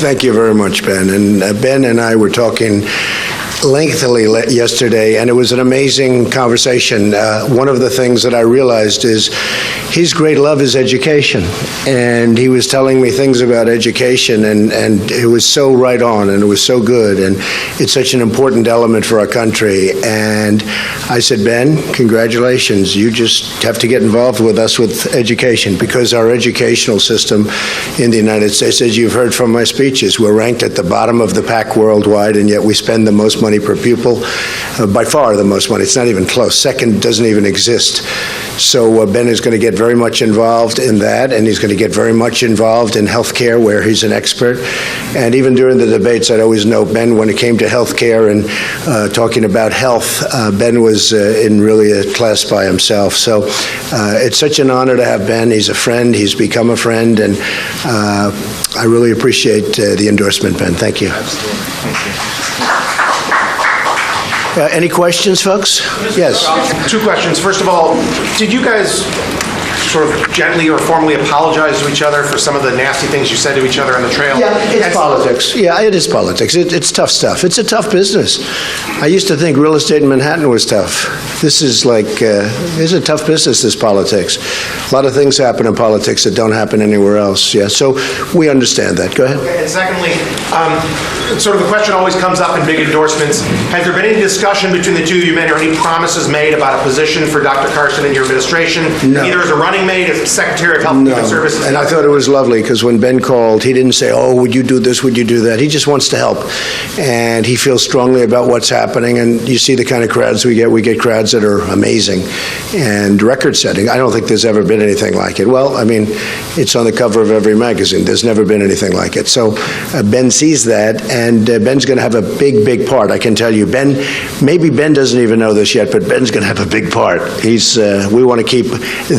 Thank you very much, Ben. And Ben and I were talking lengthily yesterday, and it was an amazing conversation. One of the things that I realized is his great love is education, and he was telling me things about education, and it was so right on, and it was so good, and it's such an important element for our country. And I said, Ben, congratulations. You just have to get involved with us with education, because our educational system in the United States, as you've heard from my speeches, we're ranked at the bottom of the pack worldwide, and yet we spend the most money per pupil, by far the most money. It's not even close. Second doesn't even exist. So Ben is going to get very much involved in that, and he's going to get very much involved in healthcare, where he's an expert. And even during the debates, I'd always know Ben, when it came to healthcare and talking about health, Ben was in really a class by himself. So it's such an honor to have Ben. He's a friend. He's become a friend, and I really appreciate the endorsement, Ben. Thank you. Absolutely. Thank you. Any questions, folks? Yes. Two questions. First of all, did you guys sort of gently or formally apologize to each other for some of the nasty things you said to each other on the trail? Yeah, it's politics. Yeah, it is politics. It's tough stuff. It's a tough business. I used to think real estate in Manhattan was tough. This is like, it's a tough business, this politics. A lot of things happen in politics that don't happen anywhere else. Yeah, so we understand that. Go ahead. Okay, and secondly, sort of the question always comes up in big endorsements. Has there been any discussion between the two of you men, or any promises made about a position for Dr. Carson in your administration, No. either as a running mate, as Secretary of Health and Human Services? And I thought it was lovely, because when Ben called, he didn't say, oh, would you do this, would you do that? He just wants to help. And he feels strongly about what's happening, and you see the kind of crowds we get. We get crowds that are amazing and record-setting. I don't think there's ever been anything like it. Well, I mean, it's on the cover of every magazine. There's never been anything like it. So Ben sees that, and Ben's going to have a big, big part, I can tell you. Ben, maybe Ben doesn't even know this yet, but Ben's going to have a big part. We want to keep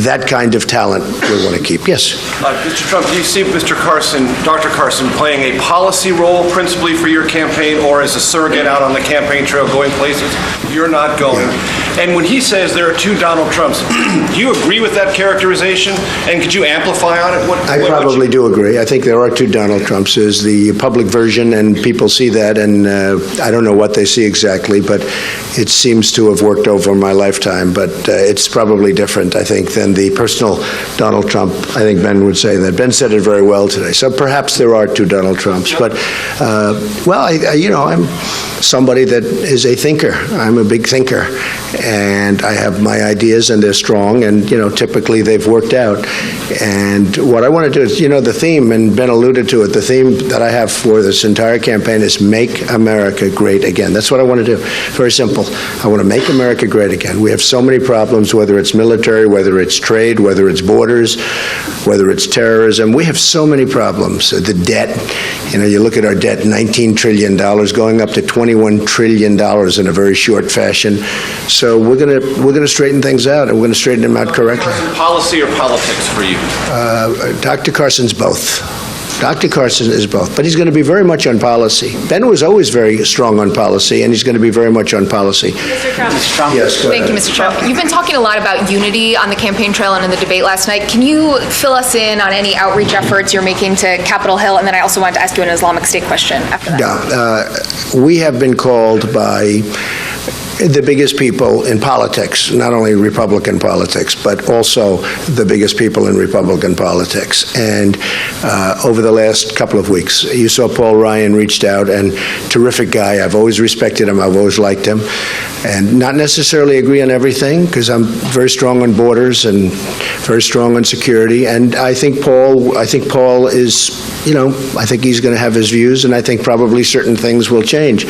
that kind of talent. We want to keep. Yes? Mr. Trump, do you see Mr. Carson, Dr. Carson, playing a policy role principally for your campaign, or as a surrogate out on the campaign trail going places you're not going? And when he says there are two Donald Trumps, do you agree with that characterization? And could you amplify on it? I probably do agree. I think there are two Donald Trumps. There's the public version, and people see that, and I don't know what they see exactly, but it seems to have worked over my lifetime. But it's probably different, I think, than the personal Donald Trump. I think Ben would say that. Ben said it very well today. So perhaps there are two Donald Trumps. But, well, I'm somebody that is a thinker. I'm a big thinker. And I have my ideas, and they're strong, and, typically they've worked out. And what I want to do is, the theme, and Ben alluded to it, the theme that I have for this entire campaign is Make America Great Again. That's what I want to do. Very simple. I want to make America great again. We have so many problems, whether it's military, whether it's trade, whether it's borders, whether it's terrorism. We have so many problems. The debt, you look at our debt, $19 trillion, going up to $21 trillion in a very short fashion. So we're going to straighten things out, and we're going to straighten them out correctly. Policy or politics for you? Dr. Carson's both. Dr. Carson is both, but he's going to be very much on policy. Ben was always very strong on policy, and he's going to be very much on policy. Mr. Trump. Yes, go Thank ahead. you, Mr. Trump. You've been talking a lot about unity on the campaign trail and in the debate last night. Can you fill us in on any outreach efforts you're making to Capitol Hill? And then I also wanted to ask you an Islamic State question after that. Yeah, we have been called by the biggest people in politics, not only Republican politics, but also the biggest people in Republican politics. And over the last couple of weeks, you saw Paul Ryan reached out, and terrific guy. I've always respected him. I've always liked him. And not necessarily agree on everything, because I'm very strong on borders and very strong on security. And I think Paul is, I think he's going to have his views, and I think probably certain things will change.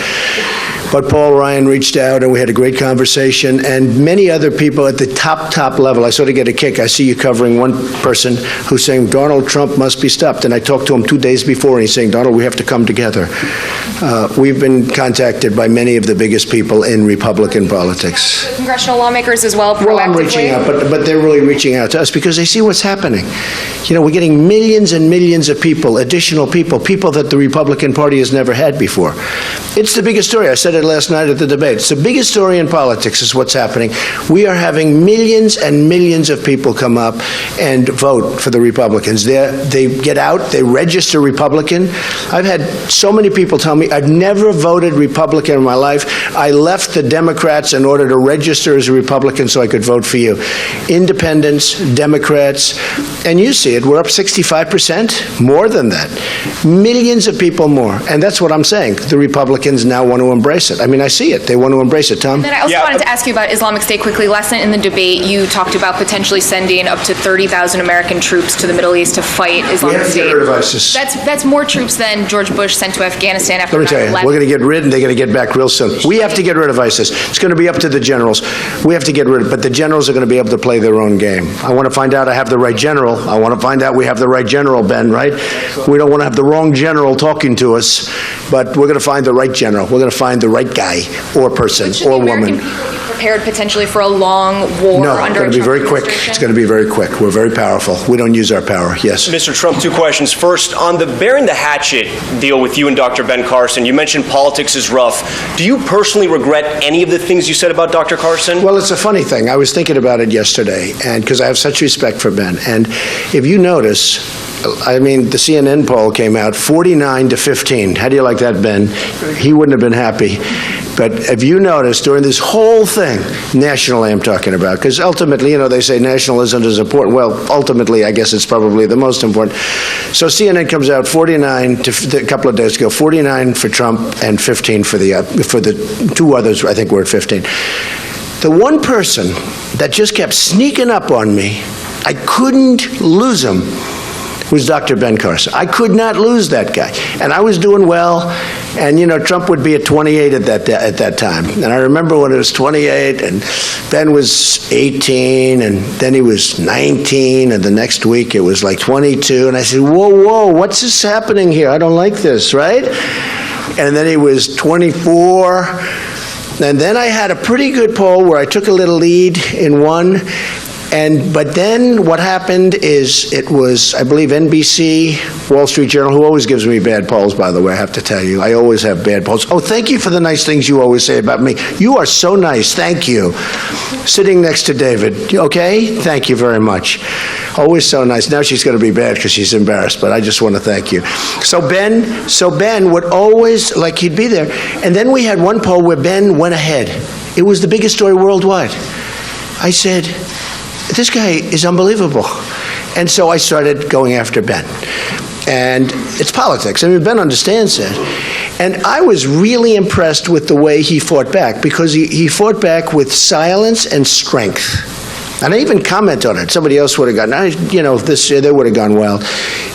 But Paul Ryan reached out, and we had a great conversation, and many other people at the top level. I sort of get a kick. I see you covering one person who's saying Donald Trump must be stopped, and I talked to him 2 days before, and he's saying, Donald, we have to come together. We've been contacted by many of the biggest people in Republican politics. Congressional lawmakers as well, proactively. Well, I'm reaching out, but they're really reaching out to us because they see what's happening. We're getting millions and millions of people, additional people that the Republican Party has never had before. It's the biggest story. I said it said last night at the debate, it's the biggest story in politics is what's happening. We are having millions and millions of people come up and vote for the Republicans. They get out, they register Republican. I've had so many people tell me, I've never voted Republican in my life. I left the Democrats in order to register as a Republican so I could vote for you. Independents, Democrats, and you see it, we're up 65%, more than that. Millions of people more. And that's what I'm saying. The Republicans now want to embrace it. I mean, I see it. They want to embrace it, Tom. Then I also wanted to ask you about Islamic State quickly. Last night in the debate, you talked about potentially sending up to 30,000 American troops to the Middle East to fight Islamic We have to State. get rid of ISIS. That's more troops than George Bush sent to Afghanistan after 9/11. Let me tell you, we're going to get rid, and they're going to get back real soon. We have to get rid of ISIS. It's going to be up to the generals. We have to get rid of it, but the generals are going to be able to play their own game. I want to find out I have the right general. I want to find out we have the right general, Ben, right? We don't want to have the wrong general talking to us, but we're going to find the right general. We're going to find the right guy or person Should or the American woman. people be prepared potentially for a long war No, it's under going to be a Trump very quick. administration? It's going to be very quick. We're very powerful. We don't use our power. Yes. Mr. Trump, two questions. First, on the bearing the hatchet deal with you and Dr. Ben Carson, you mentioned politics is rough. Do you personally regret any of the things you said about Dr. Carson? Well, it's a funny thing. I was thinking about it yesterday, and because I have such respect for Ben. And if you notice, I mean, the CNN poll came out 49-15. How do you like that, Ben? He wouldn't have been happy. But if you notice, during this whole thing, nationally I'm talking about, because ultimately, you know, they say nationalism is important. Well, ultimately, I guess it's probably the most important. So CNN comes out 49 a couple of days ago, 49 for Trump and 15 for the two others. I think we're at 15. The one person that just kept sneaking up on me, I couldn't lose him, was Dr. Ben Carson. I could not lose that guy. And I was doing well, and, you know, Trump would be at 28 at that time. And I remember when it was 28, and Ben was 18, and then he was 19, and the next week it was like 22, and I said, whoa, what's this happening here? I don't like this, right? And then he was 24, and then I had a pretty good poll where I took a little lead in one. But then what happened is it was, I believe, NBC, Wall Street Journal, who always gives me bad polls, by the way, I have to tell you. I always have bad polls. Oh, thank you for the nice things you always say about me. You are so nice. Thank you. Sitting next to David. Okay? Thank you very much. Always so nice. Now she's going to be bad because she's embarrassed, but I just want to thank you. So Ben would always, like, he'd be there. And then we had one poll where Ben went ahead. It was the biggest story worldwide. I said, this guy is unbelievable. And so I started going after Ben. And it's politics. I mean, Ben understands that. And I was really impressed with the way he fought back, because he fought back with silence and strength. And I even comment on it. Somebody else would have gone, you know, they would have gone wild.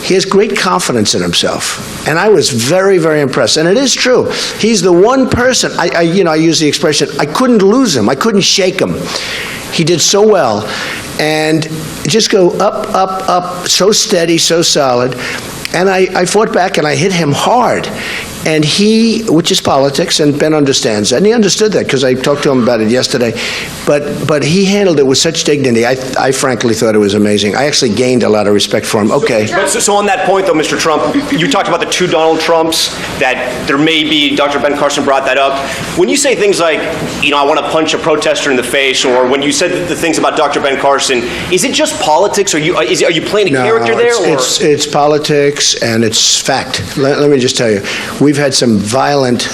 He has great confidence in himself. And I was very, very impressed. And it is true. He's the one person, I use the expression, I couldn't lose him. I couldn't shake him. He did so well, and just go up, so steady, so solid. And I fought back, and I hit him hard. And which is politics, and Ben understands that, and he understood that because I talked to him about it yesterday. But he handled it with such dignity. I frankly thought it was amazing. I actually gained a lot of respect for him. Okay. So on that point, though, Mr. Trump, you talked about the two Donald Trumps, that there may be, Dr. Ben Carson brought that up. When you say things like, you know, I want to punch a protester in the face, or when you said the things about Dr. Ben Carson, is it just politics? Are you playing a character there? It's politics, and it's fact. Let me just tell you, we've had some violent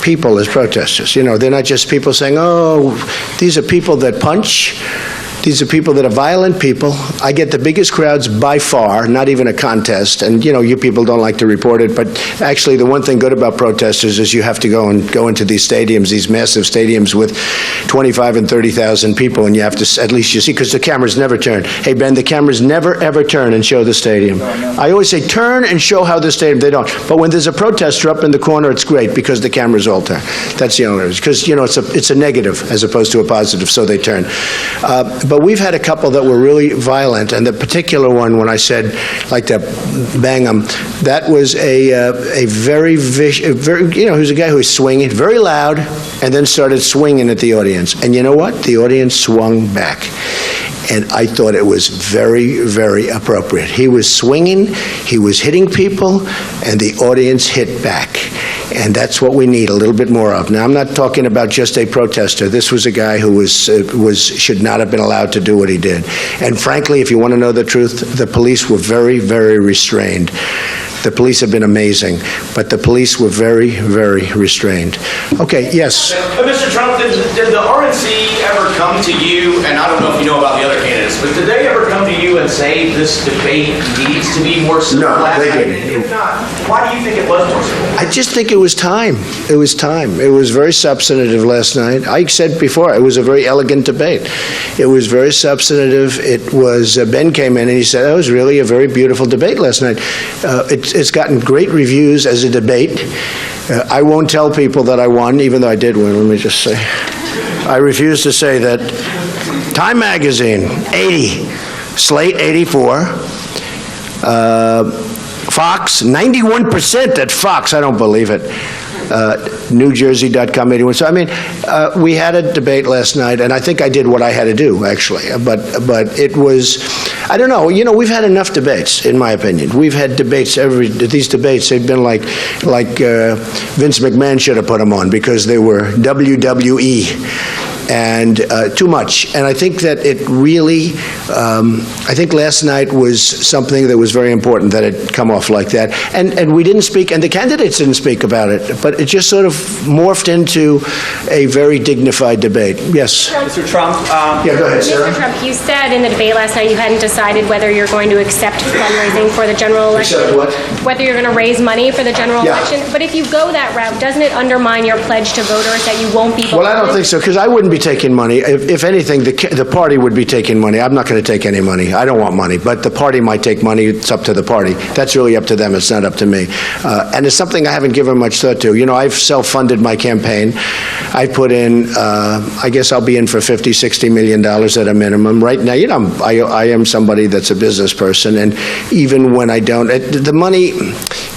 people as protesters. You know, they're not just people saying, oh, these are people that punch. These are people that are violent people. I get the biggest crowds by far, not even a contest. And, you know, you people don't like to report it, but actually the one thing good about protesters is you have to go into these stadiums, these massive stadiums with 25 and 30,000 people, and you have to, at least you see, because the cameras never turn. Hey, Ben, the cameras never, ever turn and show the stadium. I always say turn and show how the stadium, they don't. But when there's a protester up in the corner, it's great because the cameras all turn. That's the only reason. Because, you know, it's a negative as opposed to a positive, so they turn. But we've had a couple that were really violent, and the particular one, when I said, like to bang them, that was a very vicious, you know, he was a guy who was swinging, very loud, and then started swinging at the audience. And you know what? The audience swung back. And I thought it was very, very appropriate. He was swinging, he was hitting people, and the audience hit back. And that's what we need, a little bit more of. Now, I'm not talking about just a protester. This was a guy who should not have been allowed to do what he did. And frankly, if you want to know the truth, the police were very, very restrained. The police have been amazing, but the police were very, very restrained. Okay, yes. Mr. Trump, did the RNC ever come to you, and I don't know if you know about the other candidates, but did they ever come to you and say this debate needs to be more civil? No, they didn't. If not, why do you think it was more civil? I just think it was time. It was time. It was very substantive last night. I said before, it was a very elegant debate. It was very substantive. It was, Ben came in and he said, that was really a very beautiful debate last night. It's gotten great reviews as a debate. I won't tell people that I won, even though I did win, let me just say. I refuse to say that. Time Magazine, 80. Slate, 84. Fox, 91% at Fox. I don't believe it. NewJersey.com, 81. So, I mean, we had a debate last night, and I think I did what I had to do, actually. But it was, I don't know, we've had enough debates, in my opinion. We've had debates, these debates, they've been like Vince McMahon should have put them on, because they were WWE. And too much. And I think that it really, I think last night was something that was very important, that it come off like that. And we didn't speak, and the candidates didn't speak about it, but it just sort of morphed into a very dignified debate. Yes? Mr. Trump. Yeah, go ahead, Sarah. Mr. Trump, you said in the debate last night you hadn't decided whether you're going to accept fundraising for the general election. Accept what? Whether you're going to raise money for the general election. But if you go that route, doesn't it undermine your pledge to voters that you won't be voting? Well, I don't think so, because I wouldn't be taking money. If anything, the party would be taking money. I'm not going to take any money. I don't want money, but the party might take money. It's up to the party. That's really up to them. It's not up to me. And it's something I haven't given much thought to. I've self-funded my campaign. I put in, I guess I'll be in for $50, $60 million at a minimum. Right now, I am somebody that's a business person, and even when I don't, the money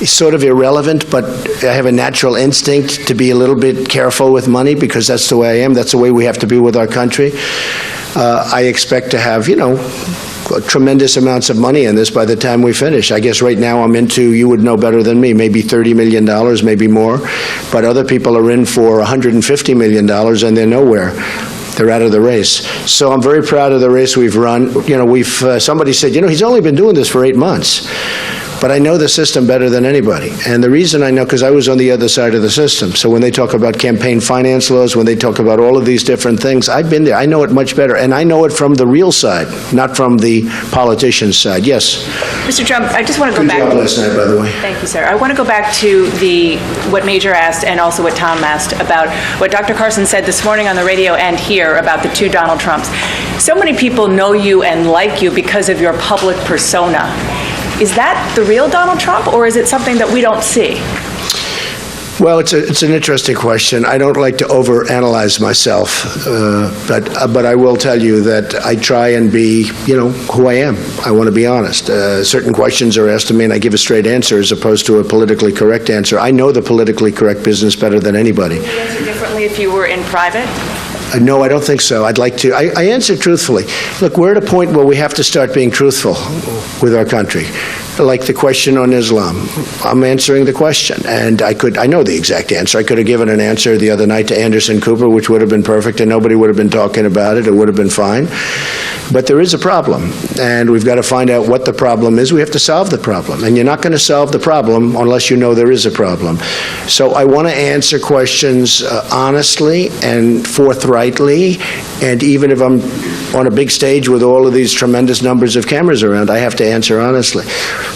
is sort of irrelevant, but I have a natural instinct to be a little bit careful with money, because that's the way I am. That's the way we have to be with our country. I expect to have, tremendous amounts of money in this by the time we finish. I guess right now I'm into, you would know better than me, maybe $30 million, maybe more. But other people are in for $150 million, and they're nowhere. They're out of the race. So I'm very proud of the race we've run. Somebody said, he's only been doing this for 8 months. But I know the system better than anybody. And the reason I know, because I was on the other side of the system. So when they talk about campaign finance laws, when they talk about all of these different things, I've been there. I know it much better. And I know it from the real side, not from the politician's side. Yes? Mr. Trump, I just want to go back. Good job last night, by the way. Thank you, sir. I want to go back to what Major asked and also what Tom asked about what Dr. Carson said this morning on the radio and here about the two Donald Trumps. So many people know you and like you because of your public persona. Is that the real Donald Trump, or is it something that we don't see? Well, it's an interesting question. I don't like to overanalyze myself, but I will tell you that I try and be, who I am. I want to be honest. Certain questions are asked of me, and I give a straight answer as opposed to a politically correct answer. I know the politically correct business better than anybody. Would you answer differently if you were in private? No, I don't think so. I'd like to. I answer truthfully. Look, we're at a point where we have to start being truthful with our country. Like the question on Islam. I'm answering the question, and I know the exact answer. I could have given an answer the other night to Anderson Cooper, which would have been perfect, and nobody would have been talking about it. It would have been fine. But there is a problem, and we've got to find out what the problem is. We have to solve the problem, and you're not going to solve the problem unless you know there is a problem. So I want to answer questions honestly and forthrightly, and even if I'm on a big stage with all of these tremendous numbers of cameras around, I have to answer honestly.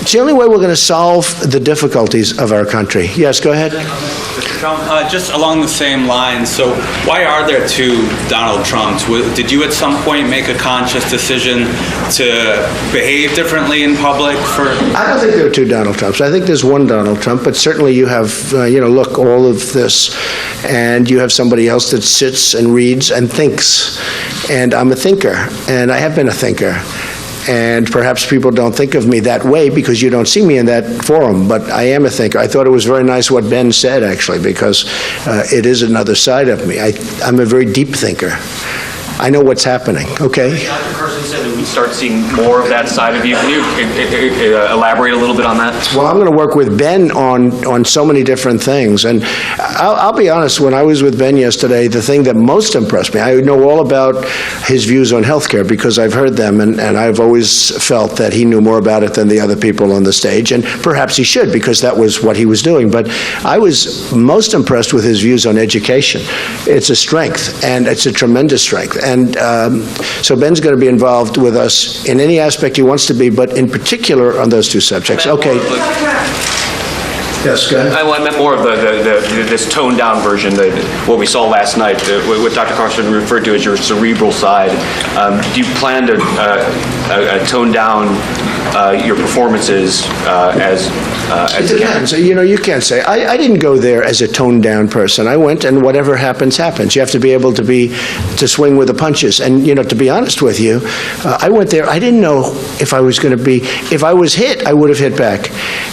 It's the only way we're going to solve the difficulties of our country. Yes, go ahead. Mr. Trump, just along the same lines, so why are there two Donald Trumps? Did you at some point make a conscious decision to behave differently in public? I don't think there are two Donald Trumps. I think there's one Donald Trump, but certainly you have, look, all of this, and you have somebody else that sits and reads and thinks. And I'm a thinker, and I have been a thinker. And perhaps people don't think of me that way because you don't see me in that forum, but I am a thinker. I thought it was very nice what Ben said, actually, because it is another side of me. I'm a very deep thinker. I know what's happening, okay? Dr. Carson said that when start seeing more of that side of you? Can you elaborate a little bit on that? Well, I'm going to work with Ben on so many different things. And I'll be honest, when I was with Ben yesterday, the thing that most impressed me, I know all about his views on healthcare because I've heard them, and I've always felt that he knew more about it than the other people on the stage, and perhaps he should because that was what he was doing. But I was most impressed with his views on education. It's a strength, and it's a tremendous strength. And so Ben's going to be involved with us in any aspect he wants to be, but in particular on those two subjects. Okay. Yes, go ahead. I meant more of this toned-down version, what we saw last night, what Dr. Carson referred to as your cerebral side. Do you plan to tone down your performances as it depends. You know, you can't say. I didn't go there as a toned-down person. I went, and whatever happens, happens. You have to be able to swing with the punches. And, you know, to be honest with you, I went there, I didn't know if I was going to be, if I was hit, I would have hit back.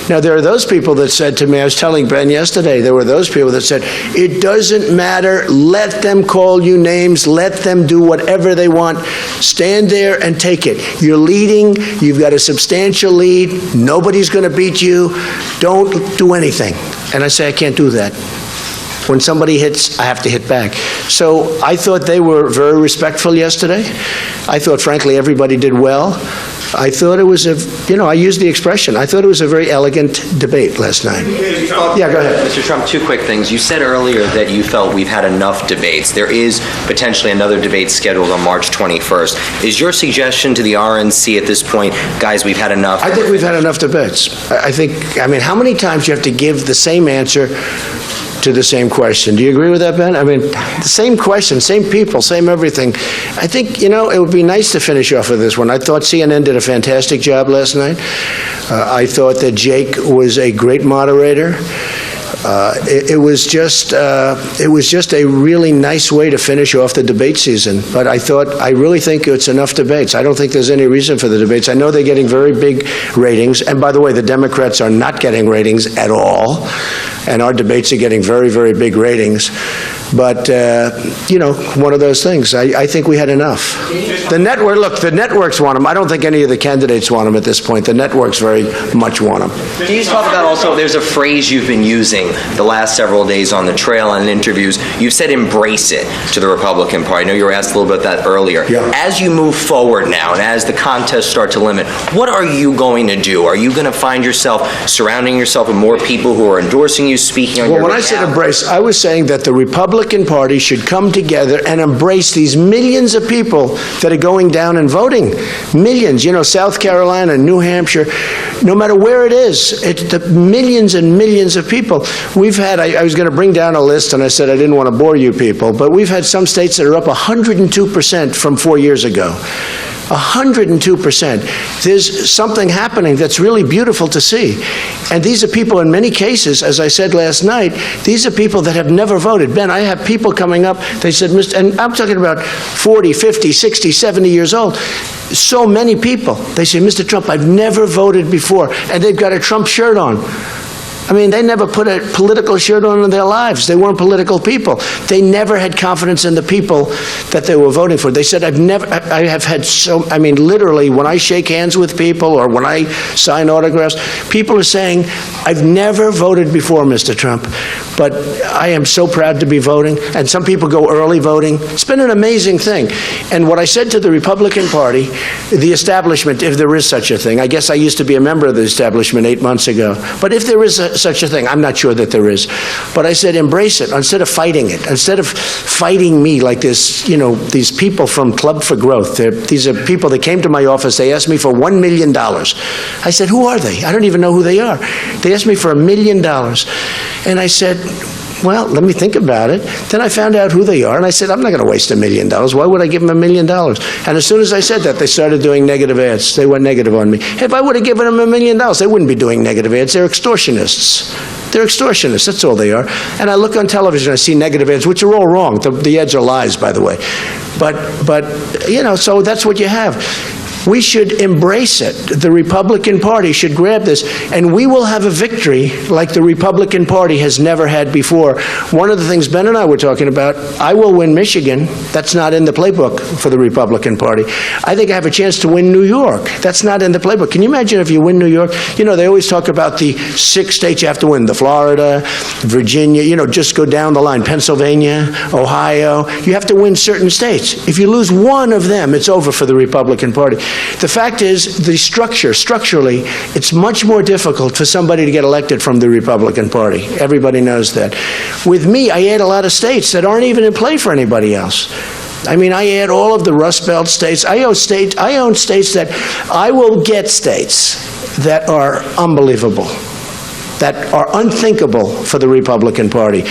Now, there are those people that said to me, I was telling Ben yesterday, there were those people that said, it doesn't matter, let them call you names, let them do whatever they want, stand there and take it. You're leading, you've got a substantial lead, nobody's going to beat you, don't do anything. And I say, I can't do that. When somebody hits, I have to hit back. So I thought they were very respectful yesterday. I thought, frankly, everybody did well. I thought it was I used the expression, I thought it was a very elegant debate last night. Yeah, go ahead. Mr. Trump, two quick things. You said earlier that you felt we've had enough debates. There is potentially another debate scheduled on March 21st. Is your suggestion to the RNC at this point, guys, we've had enough? I think we've had enough debates. I mean, how many times do you have to give the same answer to the same question? Do you agree with that, Ben? I mean, the same question, same people, same everything. I think, it would be nice to finish off with this one. I thought CNN did a fantastic job last night. I thought that Jake was a great moderator. It was just a really nice way to finish off the debate season. But I really think it's enough debates. I don't think there's any reason for the debates. I know they're getting very big ratings. And by the way, the Democrats are not getting ratings at all. And our debates are getting very, very big ratings. But, one of those things. I think we had enough. The networks want them. I don't think any of the candidates want them at this point. The networks very much want them. Can you talk about also, there's a phrase you've been using the last several days on the trail and in interviews. You've said embrace it to the Republican Party. I know you were asked a little bit about that earlier. Yeah. As you move forward now and as the contests start to limit, what are you going to do? Are you going to find yourself surrounding yourself with more people who are endorsing you, speaking on your behalf? Well, when I said embrace, I was saying that the Republican Party should come together and embrace these millions of people that are going down and voting. Millions. South Carolina, New Hampshire, no matter where it is, it's the millions and millions of people. We've had, I was going to bring down a list, and I said I didn't want to bore you people, but we've had some states that are up 102% from 4 years ago. 102%. There's something happening that's really beautiful to see. And these are people, in many cases, as I said last night, these are people that have never voted. Ben, I have people coming up, they said, and I'm talking about 40, 50, 60, 70 years old. So many people. They say, Mr. Trump, I've never voted before. And they've got a Trump shirt on. I mean, they never put a political shirt on in their lives. They weren't political people. They never had confidence in the people that they were voting for. They said, I have had literally, when I shake hands with people or when I sign autographs, people are saying, I've never voted before, Mr. Trump, but I am so proud to be voting. And some people go early voting. It's been an amazing thing. And what I said to the Republican Party, the establishment, if there is such a thing, I guess I used to be a member of the establishment 8 months ago, but if there is such a thing, I'm not sure that there is, but I said embrace it instead of fighting it, instead of fighting me like this, these people from Club for Growth. These are people that came to my office, they asked me for $1 million. I said, who are they? I don't even know who they are. They asked me for $1 million. And I said, well, let me think about it. Then I found out who they are, and I said, I'm not going to waste $1 million. Why would I give them $1 million? And as soon as I said that, they started doing negative ads. They went negative on me. If I would have given them $1 million, they wouldn't be doing negative ads. They're extortionists. They're extortionists. That's all they are. And I look on television, I see negative ads, which are all wrong. The ads are lies, by the way. But so that's what you have. We should embrace it. The Republican Party should grab this, and we will have a victory like the Republican Party has never had before. One of the things Ben and I were talking about, I will win Michigan. That's not in the playbook for the Republican Party. I think I have a chance to win New York. That's not in the playbook. Can you imagine if you win New York? You know, they always talk about the 6 states you have to win, the Florida, Virginia, you know, just go down the line, Pennsylvania, Ohio. You have to win certain states. If you lose one of them, it's over for the Republican Party. The fact is, structurally, it's much more difficult for somebody to get elected from the Republican Party. Everybody knows that. With me, I add a lot of states that aren't even in play for anybody else. I mean, I add all of the Rust Belt states. I own states that I will get states that are unbelievable, that are unthinkable for the Republican Party.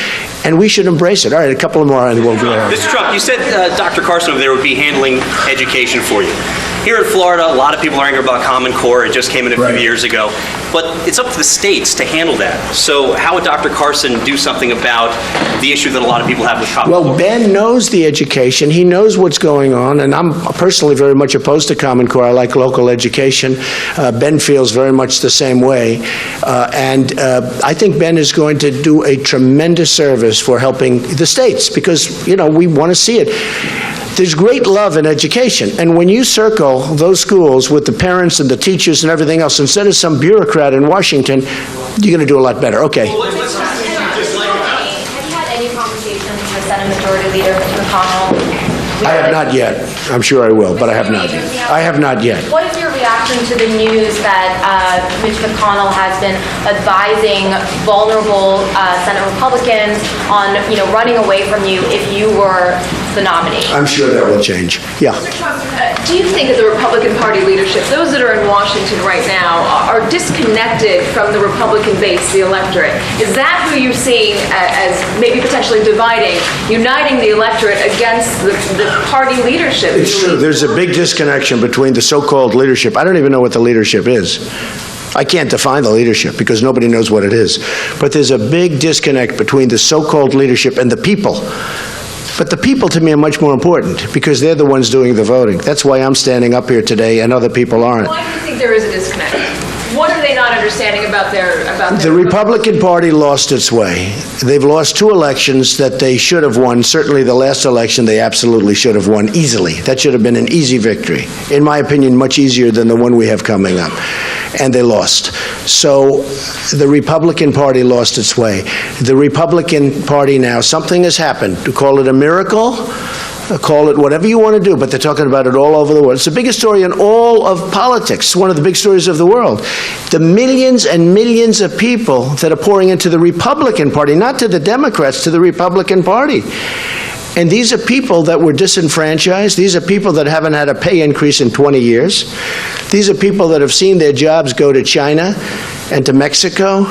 And we should embrace it. All right, a couple more and we'll go on. Mr. Trump, you said Dr. Carson over there would be handling education for you. Here in Florida, a lot of people are angry about Common Core. It just came in a few years ago. But it's up to the states to handle that. So how would Dr. Carson do something about the issue that a lot of people have with Common Core? Well, Ben knows the education. He knows what's going on, and I'm personally very much opposed to Common Core. I like local education. Ben feels very much the same way. I think Ben is going to do a tremendous service for helping the states because, you know, we want to see it. There's great love in education, and when you circle those schools with the parents and the teachers and everything else, instead of some bureaucrat in Washington, you're going to do a lot better. Okay. Have you had any conversations with Senate Majority Leader Mitch McConnell? I have not yet. I'm sure I will, but I have not yet. I have not yet. What is your reaction to the news that Mitch McConnell has been advising vulnerable Senate Republicans on, you know, running away from you if you were the nominee? I'm sure that will change. Yeah. Mr. Trump, do you think that the Republican Party leadership, those that are in Washington right now, are disconnected from the Republican base, the electorate? Is that who you're seeing as maybe potentially dividing, uniting the electorate against the party leadership? It's true. There's a big disconnection between the so-called leadership. I don't even know what the leadership is. I can't define the leadership because nobody knows what it is. But there's a big disconnect between the so-called leadership and the people. But the people, to me, are much more important because they're the ones doing the voting. That's why I'm standing up here today and other people aren't. Why do you think there is a disconnect? What are they not understanding about their The Republican Party lost its way. They've lost 2 elections that they should have won. Certainly the last election they absolutely should have won easily. That should have been an easy victory. In my opinion, much easier than the one we have coming up. And they lost. So the Republican Party lost its way. The Republican Party now, something has happened. To call it a miracle, call it whatever you want to do, but they're talking about it all over the world. It's the biggest story in all of politics. It's one of the big stories of the world. The millions and millions of people that are pouring into the Republican Party, not to the Democrats, to the Republican Party. And these are people that were disenfranchised. These are people that haven't had a pay increase in 20 years. These are people that have seen their jobs go to China and to Mexico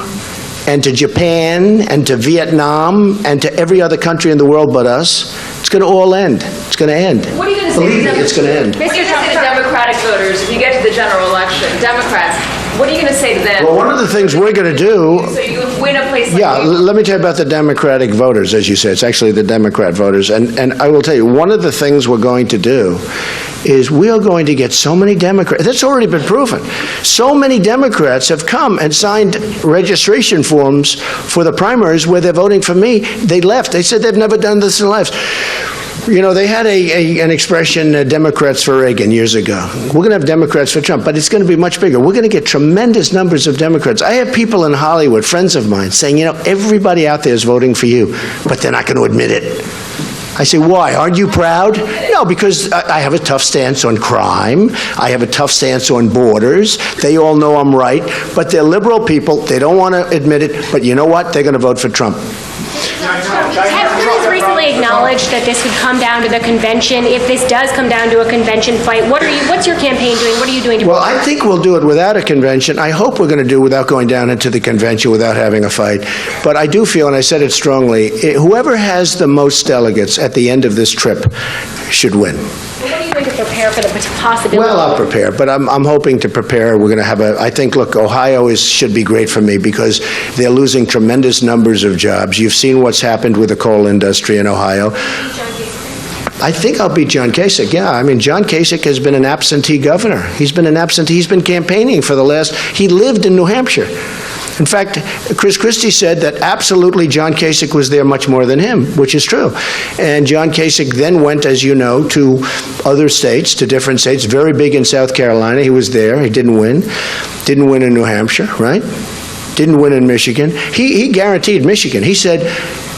and to Japan and to Vietnam and to every other country in the world but us. It's going to all end. It's going to end. What are you going to say Believe to me, it's going to end. What are you going to say to Democratic voters if you get to the general election? Democrats, what are you going to say to them? Well, one of the things we're going to do... So you win a place like Yeah, let me tell you about the Democratic voters, as you said. It's actually the Democrat voters. And I will tell you, one of the things we're going to do is we are going to get so many Democrats. That's already been proven. So many Democrats have come and signed registration forms for the primaries where they're voting for me. They left. They said they've never done this in their lives. You know, they had an expression, Democrats for Reagan, years ago. We're going to have Democrats for Trump, but it's going to be much bigger. We're going to get tremendous numbers of Democrats. I have people in Hollywood, friends of mine, saying, you know, everybody out there is voting for you, but they're not going to admit it. I say, why? Aren't you proud? No, because I have a tough stance on crime. I have a tough stance on borders. They all know I'm right, but they're liberal people. They don't want to admit it, but you know what? They're going to vote for Trump. Ted Cruz recently acknowledged that this would come down to the convention. If this does come down to a convention fight, what's your campaign doing? What are you doing to... Well, I think we'll do it without a convention. I hope we're going to do it without going down into the convention, without having a fight. But I do feel, and I said it strongly, whoever has the most delegates at the end of this trip should win. What are you doing to prepare for the possibility? Well, I'll prepare, but I'm hoping to prepare. We're going to have I think, look, Ohio should be great for me because they're losing tremendous numbers of jobs. You've seen what's happened with the coal industry in Ohio. I think I'll beat John Kasich. Yeah, I mean, John Kasich has been an absentee governor. He's been an absentee. He's been campaigning for the last. He lived in New Hampshire. In fact, Chris Christie said that absolutely John Kasich was there much more than him, which is true. And John Kasich then went, as you know, to other states, to different states, very big in South Carolina. He was there. He didn't win. Didn't win in New Hampshire, right? Didn't win in Michigan. He guaranteed Michigan. He said,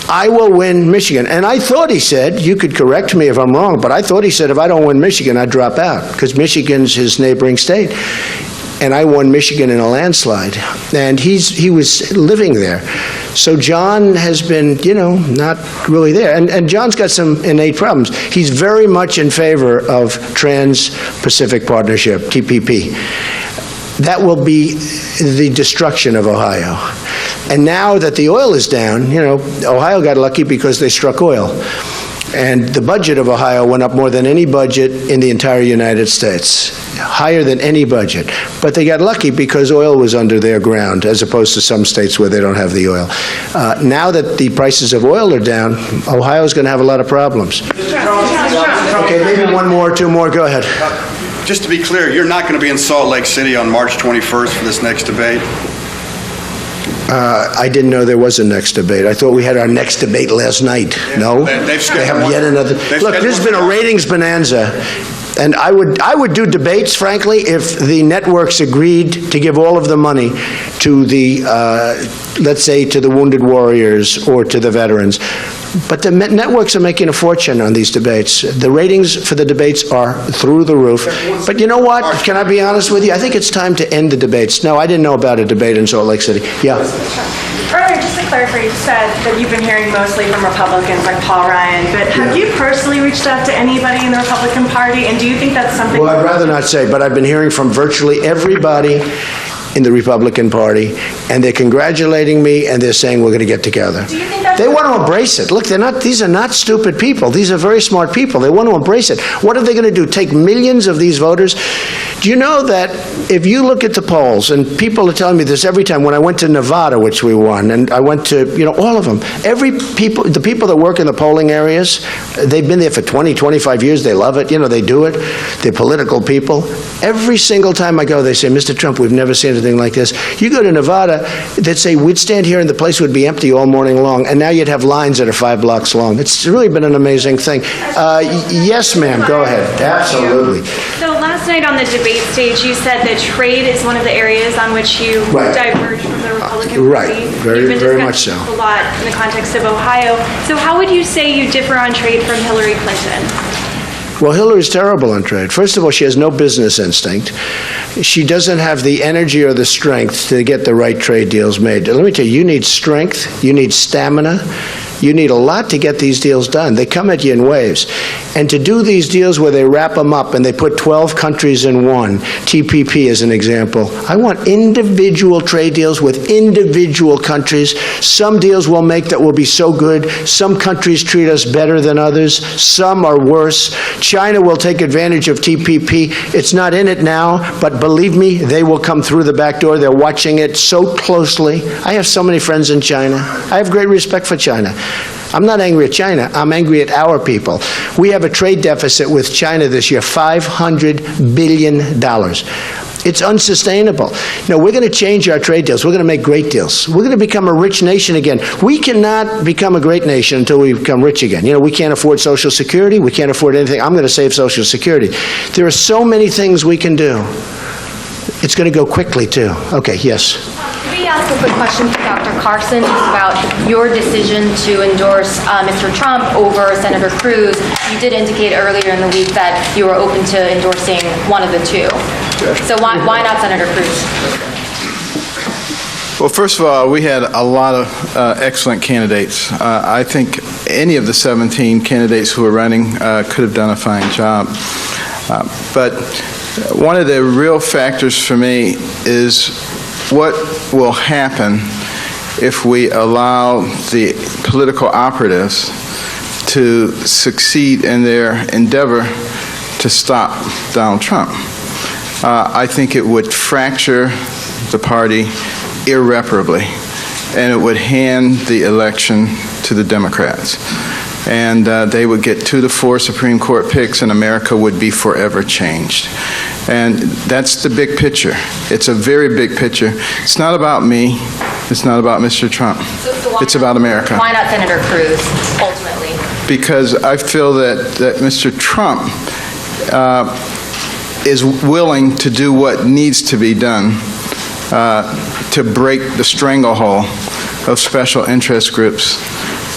I will win Michigan. And I thought he said, you could correct me if I'm wrong, but I thought he said, if I don't win Michigan, I'd drop out, because Michigan's his neighboring state. And I won Michigan in a landslide. And he was living there. So John has been, not really there. And John's got some innate problems. He's very much in favor of Trans-Pacific Partnership, TPP. That will be the destruction of Ohio. And now that the oil is down, Ohio got lucky because they struck oil. And the budget of Ohio went up more than any budget in the entire United States, higher than any budget. But they got lucky because oil was under their ground, as opposed to some states where they don't have the oil. Now that the prices of oil are down, Ohio's going to have a lot of problems. Okay, maybe one more, two more. Go ahead. Just to be clear, you're not going to be in Salt Lake City on March 21st for this next debate? I didn't know there was a next debate. I thought we had our next debate last night. No? They have yet another. Look, this has been a ratings bonanza. And I would do debates, frankly, if the networks agreed to give all of the money to the, let's say, to the wounded warriors or to the veterans. But the networks are making a fortune on these debates. The ratings for the debates are through the roof. But you know what? Can I be honest with you? I think it's time to end the debates. No, I didn't know about a debate in Salt Lake City. Yeah. Earlier, just to clarify, you said that you've been hearing mostly from Republicans like Paul Ryan, but have you personally reached out to anybody in the Republican Party, and do you think that's something... Well, I'd rather not say, but I've been hearing from virtually everybody in the Republican Party, and they're congratulating me, and they're saying we're going to get together. Do you think that's... They want to embrace it. Look, these are not stupid people. These are very smart people. They want to embrace it. What are they going to do? Take millions of these voters? Do you know that if you look at the polls, and people are telling me this every time, when I went to Nevada, which we won, and I went to, all of them, the people that work in the polling areas, they've been there for 20, 25 years, they love it, they do it, they're political people. Every single time I go, they say, Mr. Trump, we've never seen anything like this. You go to Nevada, they'd say, we'd stand here and the place would be empty all morning long, and now you'd have lines that are 5 blocks long. It's really been an amazing thing. Yes, ma'am, go ahead. Absolutely. So last night on the debate stage, you said that trade is one of the areas on which you diverge from the Republican Party. Right, very much so. A lot in the context of Ohio. So how would you say you differ on trade from Hillary Clinton? Well, Hillary's terrible on trade. First of all, she has no business instinct. She doesn't have the energy or the strength to get the right trade deals made. Let me tell you, you need strength, you need stamina, you need a lot to get these deals done. They come at you in waves. And to do these deals where they wrap them up and they put 12 countries in one, TPP as an example, I want individual trade deals with individual countries. Some deals we'll make that will be so good. Some countries treat us better than others. Some are worse. China will take advantage of TPP. It's not in it now, but believe me, they will come through the back door. They're watching it so closely. I have so many friends in China. I have great respect for China. I'm not angry at China. I'm angry at our people. We have a trade deficit with China this year, $500 billion. It's unsustainable. No, we're going to change our trade deals. We're going to make great deals. We're going to become a rich nation again. We cannot become a great nation until we become rich again. We can't afford Social Security. We can't afford anything. I'm going to save Social Security. There are so many things we can do. It's going to go quickly, too. Okay, yes. Can we ask a quick question to Dr. Carson just about your decision to endorse Mr. Trump over Senator Cruz? You did indicate earlier in the week that you were open to endorsing one of the two. So why not Senator Cruz? Well, first of all, we had a lot of excellent candidates. I think any of the 17 candidates who were running could have done a fine job. But one of the real factors for me is what will happen if we allow the political operatives to succeed in their endeavor to stop Donald Trump. I think it would fracture the party irreparably, and it would hand the election to the Democrats. and they would get 2 to 4 Supreme Court picks, and America would be forever changed. And that's the big picture. It's a very big picture. It's not about me. It's not about Mr. Trump. It's about America. Why not Senator Cruz, ultimately? Because I feel that Mr. Trump is willing to do what needs to be done to break the stranglehold of special interest groups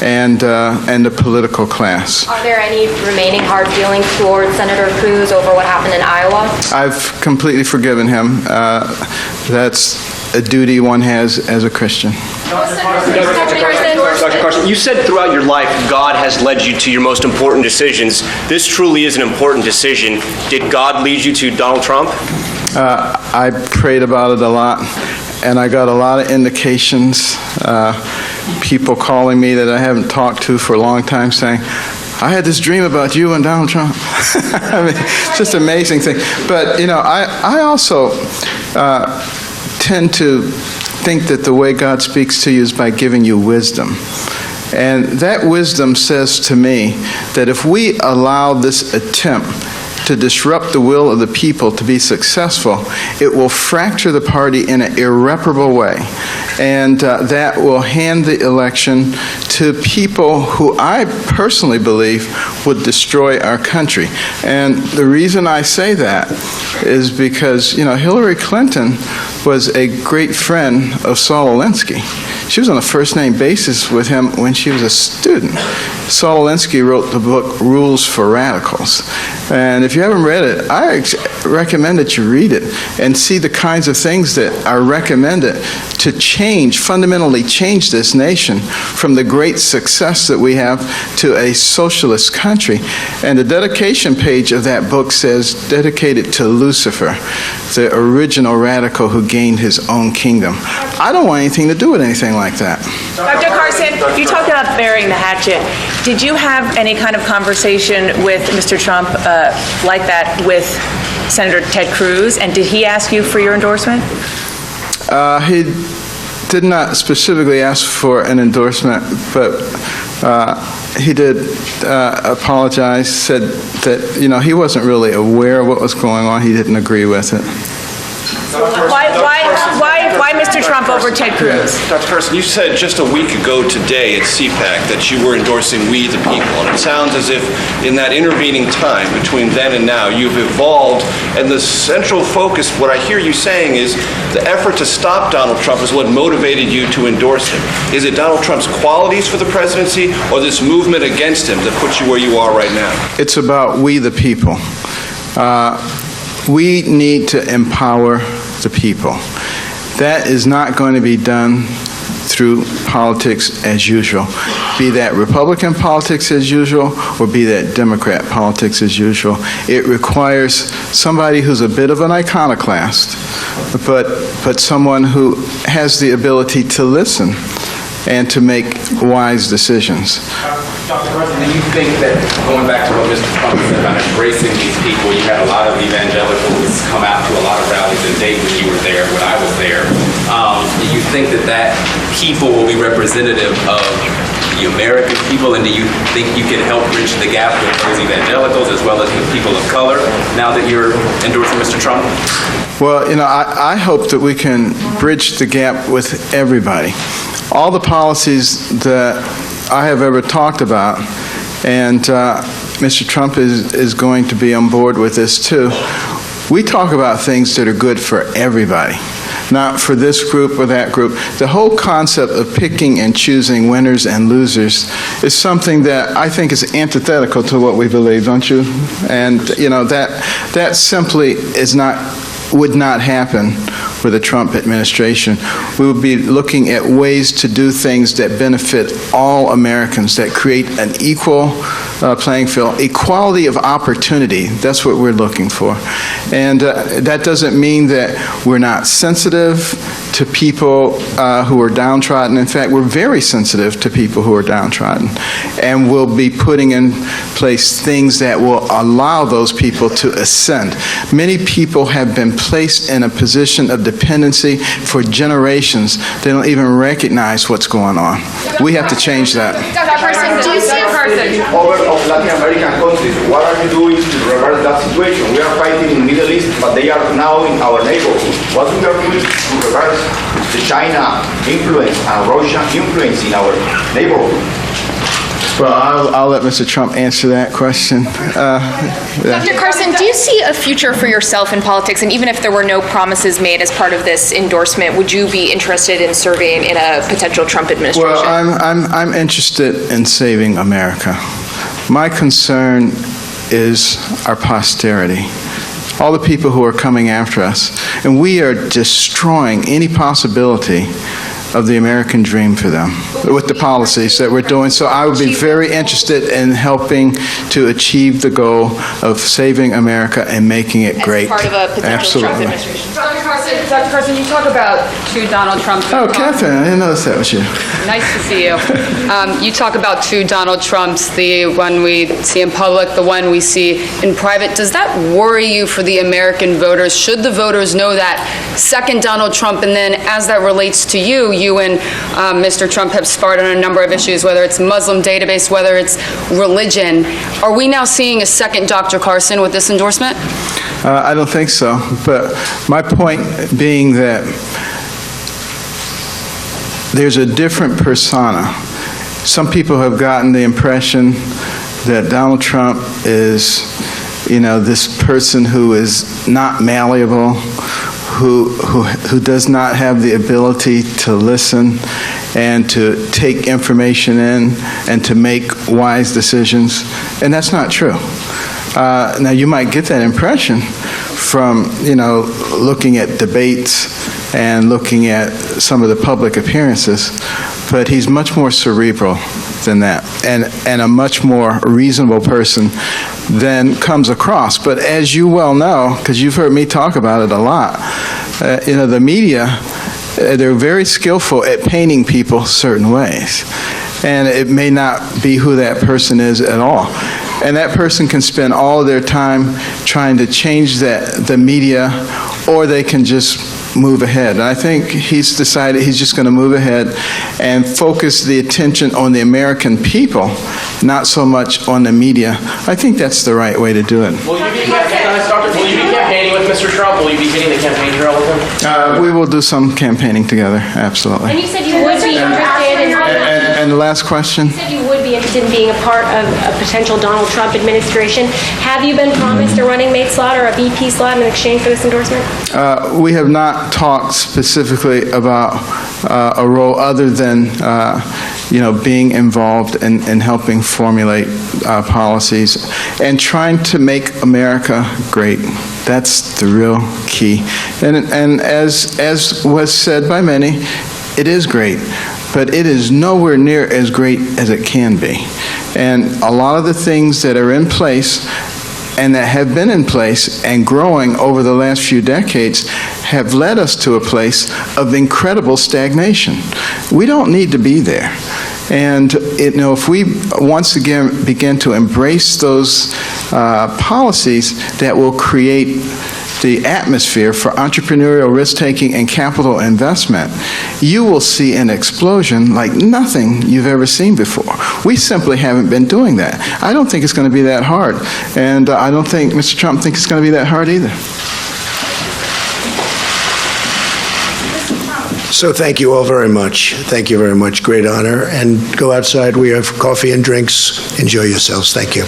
and the political class. Are there any remaining hard feelings towards Senator Cruz over what happened in Iowa? I've completely forgiven him. That's a duty one has as a Christian. Dr. Carson, you said throughout your life God has led you to your most important decisions. This truly is an important decision. Did God lead you to Donald Trump? I prayed about it a lot, and I got a lot of indications. People calling me that I haven't talked to for a long time saying, I had this dream about you and Donald Trump. I mean, it's just an amazing thing. But, I also tend to think that the way God speaks to you is by giving you wisdom. And that wisdom says to me that if we allow this attempt to disrupt the will of the people to be successful, it will fracture the party in an irreparable way. And that will hand the election to people who I personally believe would destroy our country. And the reason I say that is because, Hillary Clinton was a great friend of Saul Alinsky. She was on a first-name basis with him when she was a student. Saul Alinsky wrote the book Rules for Radicals. And if you haven't read it, I recommend that you read it and see the kinds of things that are recommended to fundamentally change this nation from the great success that we have to a socialist country. And the dedication page of that book says, dedicated to Lucifer, the original radical who gained his own kingdom. I don't want anything to do with anything like that. Dr. Carson, you talked about burying the hatchet. Did you have any kind of conversation with Mr. Trump like that with Senator Ted Cruz, and did he ask you for your endorsement? He did not specifically ask for an endorsement, but he did apologize, said that, he wasn't really aware of what was going on. He didn't agree with it. Why Mr. Trump over Ted Cruz? Dr. Carson, you said just a week ago today at CPAC that you were endorsing We the People, and it sounds as if in that intervening time between then and now you've evolved, and the central focus, what I hear you saying is the effort to stop Donald Trump is what motivated you to endorse him. Is it Donald Trump's qualities for the presidency or this movement against him that puts you where you are right now? It's about we the people. We need to empower the people. That is not going to be done through politics as usual, be that Republican politics as usual or be that Democrat politics as usual. It requires somebody who's a bit of an iconoclast, but someone who has the ability to listen and to make wise decisions. Dr. Carson, do you think that, going back to what Mr. Trump said about embracing these people, you had a lot of evangelicals come out to a lot of rallies in Dayton when you were there, when I was there. Do you think that people will be representative of the American people, and do you think you can help bridge the gap with those evangelicals as well as with people of color now that you're endorsing Mr. Trump? Well, I hope that we can bridge the gap with everybody. All the policies that I have ever talked about, and Mr. Trump is going to be on board with this too. We talk about things that are good for everybody, not for this group or that group. The whole concept of picking and choosing winners and losers is something that I think is antithetical to what we believe, don't you? And that simply would not happen with the Trump administration. We would be looking at ways to do things that benefit all Americans, that create an equal playing field, equality of opportunity. That's what we're looking for. And that doesn't mean that we're not sensitive to people who are downtrodden. In fact, we're very sensitive to people who are downtrodden. And we'll be putting in place things that will allow those people to ascend. Many people have been placed in a position of dependency for generations. They don't even recognize what's going on. We have to change that. Dr. Carson, do you see a over of Latin American countries. What are you doing to reverse that situation? We are fighting in the Middle East, but they are now in our neighborhood. What we are doing to reverse the China influence and Russia influence in our neighborhood? Well, I'll let Mr. Trump answer that question. Dr. Carson, do you see a future for yourself in politics? And even if there were no promises made as part of this endorsement, would you be interested in serving in a potential Trump administration? Well, I'm interested in saving America. My concern is our posterity, all the people who are coming after us. And we are destroying any possibility of the American dream for them with the policies that we're doing. So I would be very interested in helping to achieve the goal of saving America and making it great. As part of a potential Trump Absolutely. administration. Dr. Carson, you talk about two Donald Trumps. Oh, Catherine, I didn't notice that was you. Nice to see you. You talk about two Donald Trumps, the one we see in public, the one we see in private. Does that worry you for the American voters? Should the voters know that second Donald Trump, and then as that relates to you, you and Mr. Trump have sparred on a number of issues, whether it's Muslim database, whether it's religion. Are we now seeing a second Dr. Carson with this endorsement? I don't think so. But my point being that there's a different persona. Some people have gotten the impression that Donald Trump is, this person who is not malleable, who does not have the ability to listen and to take information in and to make wise decisions. And that's not true. Now, you might get that impression from, looking at debates and looking at some of the public appearances, but he's much more cerebral than that, and a much more reasonable person than comes across. But as you well know, because you've heard me talk about it a lot, the media, they're very skillful at painting people certain ways, and it may not be who that person is at all. And that person can spend all of their time trying to change the media, or they can just move ahead. And I think he's decided he's just going to move ahead and focus the attention on the American people, not so much on the media. I think that's the right way to do it. Will you be campaigning with Mr. Trump? Will you be hitting the campaign trail with him? We will do some campaigning together, absolutely. And you said you would be interested in... And the last question? You said you would be interested in being a part of a potential Donald Trump administration. Have you been promised a running mate slot or a VP slot in exchange for this endorsement? We have not talked specifically about a role other than being involved in helping formulate policies and trying to make America great. That's the real key. And as was said by many, it is great, but it is nowhere near as great as it can be. And a lot of the things that are in place and that have been in place and growing over the last few decades have led us to a place of incredible stagnation. We don't need to be there. And if we once again begin to embrace those policies that will create the atmosphere for entrepreneurial risk-taking and capital investment, you will see an explosion like nothing you've ever seen before. We simply haven't been doing that. I don't think it's going to be that hard, and I don't think Mr. Trump thinks it's going to be that hard either. So thank you all very much. Thank you very much. Great honor. And go outside. We have coffee and drinks. Enjoy yourselves. Thank you.